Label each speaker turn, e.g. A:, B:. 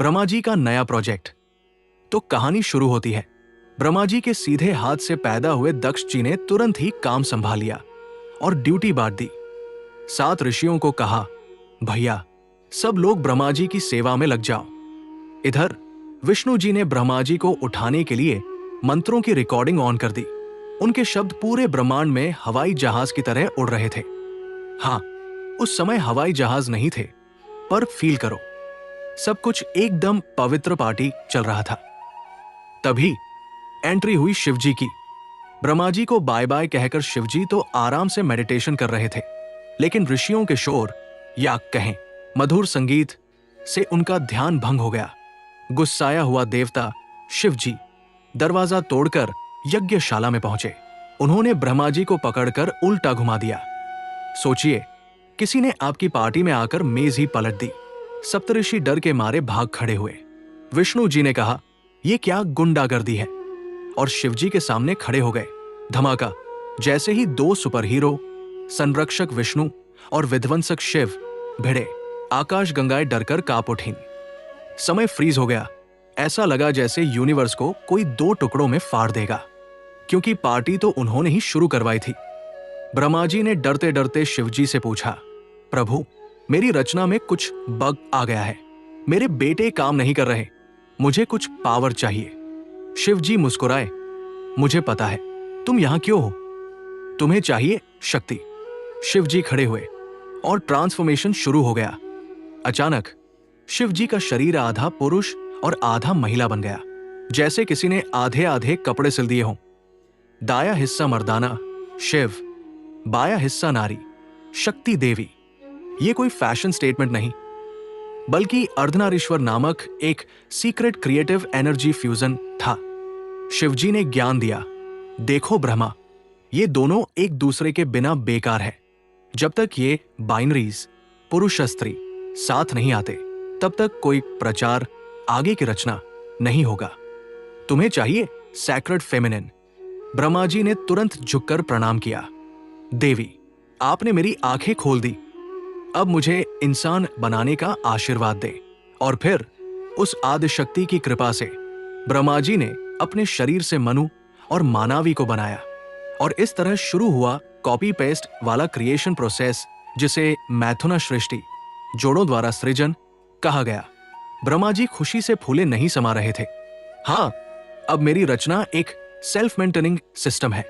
A: ब्रह्मा जी का नया प्रोजेक्ट। तो कहानी शुरू होती है। ब्रह्मा जी के सीधे हाथ से पैदा हुए दक्ष जी ने तुरंत ही काम संभाल लिया और ड्यूटी बांट दी। 7 ऋषियों को कहा, भैया सब लोग ब्रह्मा जी की सेवा में लग जाओ। इधर विष्णु जी ने ब्रह्मा जी को उठाने के लिए मंत्रों की रिकॉर्डिंग ऑन कर दी। उनके शब्द पूरे ब्रह्मांड में हवाई जहाज की तरह उड़ रहे थे। हाँ, उस समय हवाई जहाज नहीं थे, पर फील करो, सब कुछ एकदम पवित्र पार्टी चल रहा था। तभी एंट्री हुई शिवजी की। ब्रह्मा जी को बाय बाय कहकर शिवजी तो आराम से मेडिटेशन कर रहे थे, लेकिन ऋषियों के शोर या कहें मधुर संगीत से उनका ध्यान भंग हो गया। गुस्साया हुआ देवता शिवजी दरवाजा तोड़कर यज्ञशाला में पहुंचे। उन्होंने ब्रह्मा जी को पकड़कर उल्टा घुमा दिया। सोचिए, किसी ने आपकी पार्टी में आकर मेज ही पलट दी। सप्तऋषि डर के मारे भाग खड़े हुए। विष्णु जी ने कहा, यह क्या गुंडागर्दी है, और शिवजी के सामने खड़े हो गए। धमाका। जैसे ही 2 सुपर हीरो, संरक्षक विष्णु और विध्वंसक शिव भिड़े, आकाश गंगाएं डरकर कांप उठीं। समय फ्रीज हो गया। ऐसा लगा जैसे यूनिवर्स को कोई 2 टुकड़ों में फाड़ देगा, क्योंकि पार्टी तो उन्होंने ही शुरू करवाई थी। ब्रह्मा जी ने डरते डरते शिवजी से पूछा, प्रभु मेरी रचना में कुछ बग आ गया है, मेरे बेटे काम नहीं कर रहे, मुझे कुछ पावर चाहिए। शिवजी मुस्कुराए, मुझे पता है तुम यहां क्यों हो, तुम्हें चाहिए शक्ति। शिवजी खड़े हुए और ट्रांसफॉर्मेशन शुरू हो गया। अचानक शिवजी का शरीर आधा पुरुष और आधा महिला बन गया, जैसे किसी ने आधे आधे कपड़े सिल दिए हों। दाया हिस्सा मर्दाना शिव, बाया हिस्सा नारी शक्ति देवी। ये कोई फैशन स्टेटमेंट नहीं, बल्कि अर्धनारीश्वर नामक एक सीक्रेट क्रिएटिव एनर्जी फ्यूजन था। शिवजी ने ज्ञान दिया, देखो ब्रह्मा, ये दोनों एक दूसरे के बिना बेकार है। जब तक ये बाइनरीज पुरुष स्त्री साथ नहीं आते, तब तक कोई प्रचार, आगे की रचना नहीं होगा। तुम्हें चाहिए सैक्रेड फेमिनिन। ब्रह्मा जी ने तुरंत झुककर प्रणाम किया, देवी आपने मेरी आंखें खोल दी, अब मुझे इंसान बनाने का आशीर्वाद दे। और फिर उस आदिशक्ति की कृपा से ब्रह्मा जी ने अपने शरीर से मनु और मानवी को बनाया, और इस तरह शुरू हुआ कॉपी पेस्ट वाला क्रिएशन प्रोसेस, जिसे मैथुना सृष्टि, जोड़ों द्वारा सृजन कहा गया। ब्रह्मा जी खुशी से फूले नहीं समा रहे थे। हाँ, अब मेरी रचना एक सेल्फ मेंटेनिंग सिस्टम है।